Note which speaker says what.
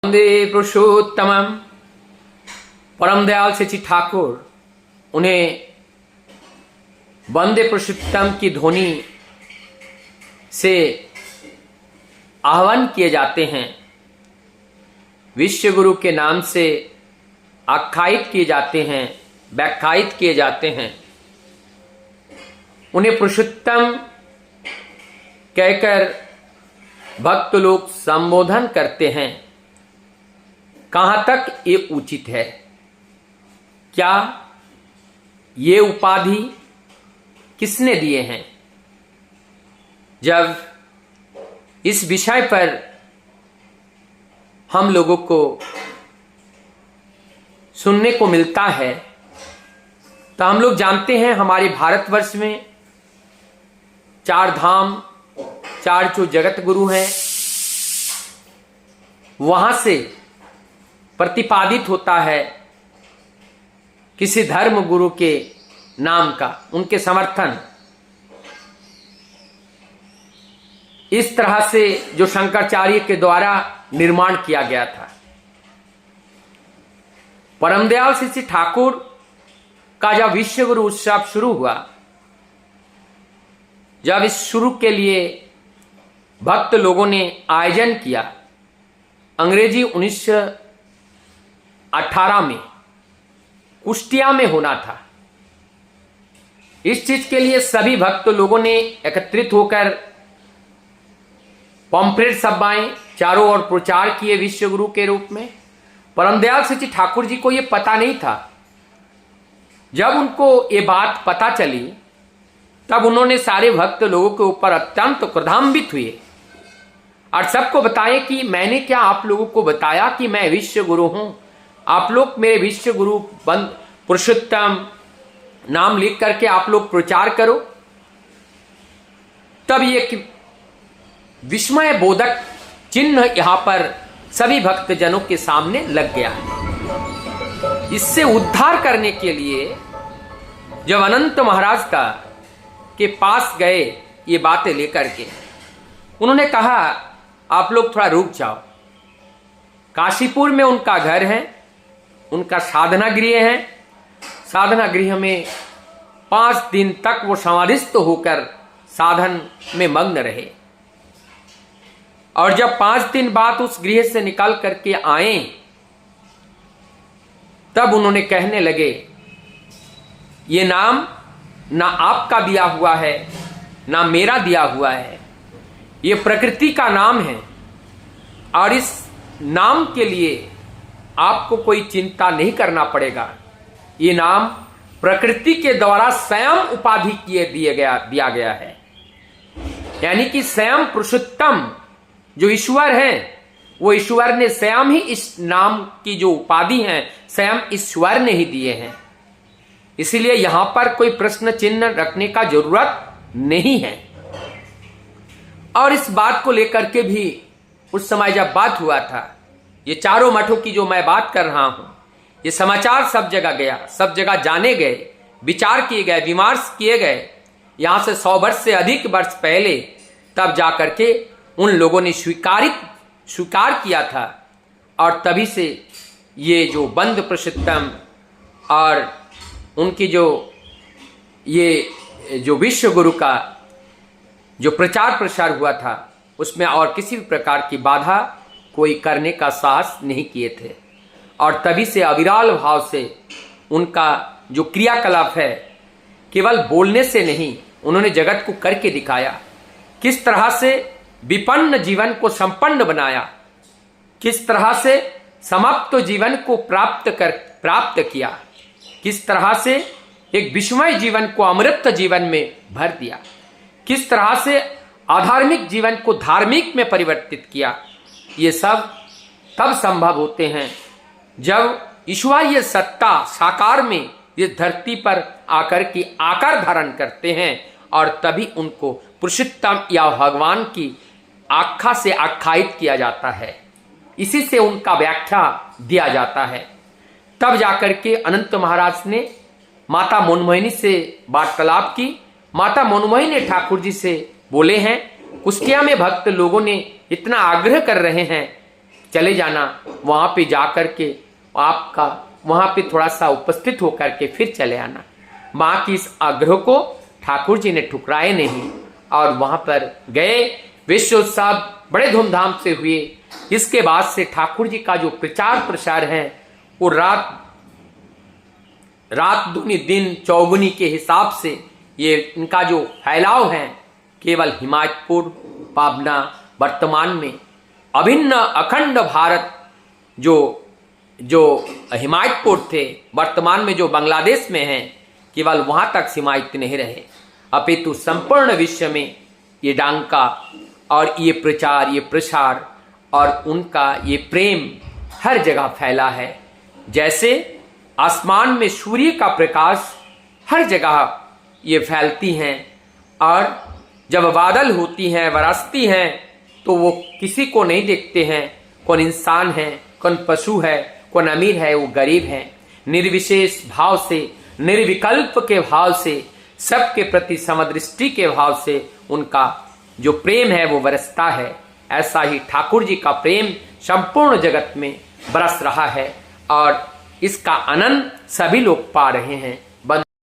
Speaker 1: वंदे पुरुषोत्तमम। परम दयाल श्री ठाकुर उन्हें वंदे पुरुषोत्तम की ध्वनि से आह्वान किए जाते हैं, विश्व गुरु के नाम से आख्यायित किए जाते हैं, व्याख्यायित किए जाते हैं। उन्हें पुरुषोत्तम कहकर भक्त लोग संबोधन करते हैं। कहां तक ये उचित है? क्या ये उपाधि किसने दिए हैं? जब इस विषय पर हम लोगों को सुनने को मिलता है तो हम लोग जानते हैं हमारे भारतवर्ष में 4 धाम, 4 जो जगत गुरु हैं, वहां से प्रतिपादित होता है किसी धर्म गुरु के नाम का, उनके समर्थन। इस तरह से जो शंकराचार्य के द्वारा निर्माण किया गया था। परम दयाल श्री ठाकुर का जब विश्व गुरु उत्सव शुरू हुआ, जब इस शुरू के लिए भक्त लोगों ने आयोजन किया, अंग्रेजी 1918 में कुष्टिया में होना था। इस चीज के लिए सभी भक्त लोगों ने एकत्रित होकर पॉम्पलेट छपवाए, चारों ओर प्रचार किए विश्व गुरु के रूप में। परम दयाल श्री ठाकुर जी को यह पता नहीं था। जब उनको ये बात पता चली तब उन्होंने सारे भक्त लोगों के ऊपर अत्यंत क्रोधान्वित हुए और सबको बताएं कि मैंने क्या आप लोगों को बताया कि मैं विश्व गुरु हूं, आप लोग मेरे विश्व गुरु पुरुषोत्तम नाम लिख करके आप लोग प्रचार करो। तब ये विस्मय बोधक चिन्ह यहां पर सभी भक्तजनों के सामने लग गया। इससे उद्धार करने के लिए जब अनंत महाराज का के पास गए ये बातें लेकर के, उन्होंने कहा आप लोग थोड़ा रुक जाओ। काशीपुर में उनका घर है, उनका साधना गृह है। साधना गृह में 5 दिन तक वो समाधिस्थ होकर साधन में मग्न रहे और जब 5 दिन बाद उस गृह से निकल करके आए तब उन्होंने कहने लगे ये नाम ना आपका दिया हुआ है ना मेरा दिया हुआ है, ये प्रकृति का नाम है और इस नाम के लिए आपको कोई चिंता नहीं करना पड़ेगा। ये नाम प्रकृति के द्वारा स्वयं उपाधि दिया गया है, यानी कि स्वयं पुरुषोत्तम जो ईश्वर है वो ईश्वर ने स्वयं ही इस नाम की जो उपाधि है स्वयं ईश्वर ने ही दिए हैं। इसीलिए यहां पर कोई प्रश्न चिन्ह रखने का जरूरत नहीं है। और इस बात को लेकर के भी उस समय जब बात हुआ था, ये चारों मठों की जो मैं बात कर रहा हूं, ये समाचार सब जगह गया, सब जगह जाने गए, विचार किए गए, विमर्श किए गए। यहां से 100 वर्ष से अधिक वर्ष पहले तब जाकर के उन लोगों ने स्वीकार किया था और तभी से ये जो बंद पुरुषोत्तम और उनकी जो विश्व गुरु का जो प्रचार प्रसार हुआ था उसमें और किसी भी प्रकार की बाधा कोई करने का साहस नहीं किए थे। और तभी से अविराल भाव से उनका जो क्रियाकलाप है केवल बोलने से नहीं, उन्होंने जगत को करके दिखाया। किस तरह से विपन्न जीवन को संपन्न बनाया, किस तरह से समाप्त जीवन को प्राप्त किया, किस तरह से एक विस्मय जीवन को अमृत जीवन में भर दिया, किस तरह से अधार्मिक जीवन को धार्मिक में परिवर्तित किया। ये सब तब संभव होते हैं जब ईश्वरीय सत्ता साकार में इस धरती पर आकर के आकार धारण करते हैं और तभी उनको पुरुषोत्तम या भगवान की आख्या से आख्यायित किया जाता है, इसी से उनका व्याख्या दिया जाता है। तब जाकर के अनंत महाराज ने माता मनमोहिनी से वार्तालाप की। माता मनमोहिनी ने ठाकुर जी से बोले हैं, कुष्टिया में भक्त लोगों ने इतना आग्रह कर रहे हैं चले जाना, वहां पे जा कर के आपका वहां पे थोड़ा सा उपस्थित होकर के फिर चले आना। मां की इस आग्रह को ठाकुर जी ने ठुकराए नहीं और वहां पर गए। विश्व उत्सव बड़े धूमधाम से हुए। इसके बाद से ठाकुर जी का जो प्रचार प्रसार है वो रात दूनी दिन चौगुनी के हिसाब से ये इनका जो फैलाव है केवल हिमायतपुर पाबना वर्तमान में अभिन्न अखंड भारत जो हिमायतपुर थे वर्तमान में जो बांग्लादेश में हैं केवल वहां तक सीमायित नहीं रहे, अपितु संपूर्ण विश्व में ये डांका और ये प्रचार ये प्रसार और उनका ये प्रेम हर जगह फैला है। जैसे आसमान में सूर्य का प्रकाश हर जगह ये फैलती हैं और जब बादल होती हैं बरसती हैं तो वो किसी को नहीं देखते हैं, कौन इंसान है कौन पशु है कौन अमीर है वो गरीब है, निर्विशेष भाव से निर्विकल्प के भाव से सबके प्रति समदृष्टि के भाव से उनका जो प्रेम है वो बरसता है। ऐसा ही ठाकुर जी का प्रेम संपूर्ण जगत में बरस रहा है और इसका आनंद सभी लोग पा रहे हैं।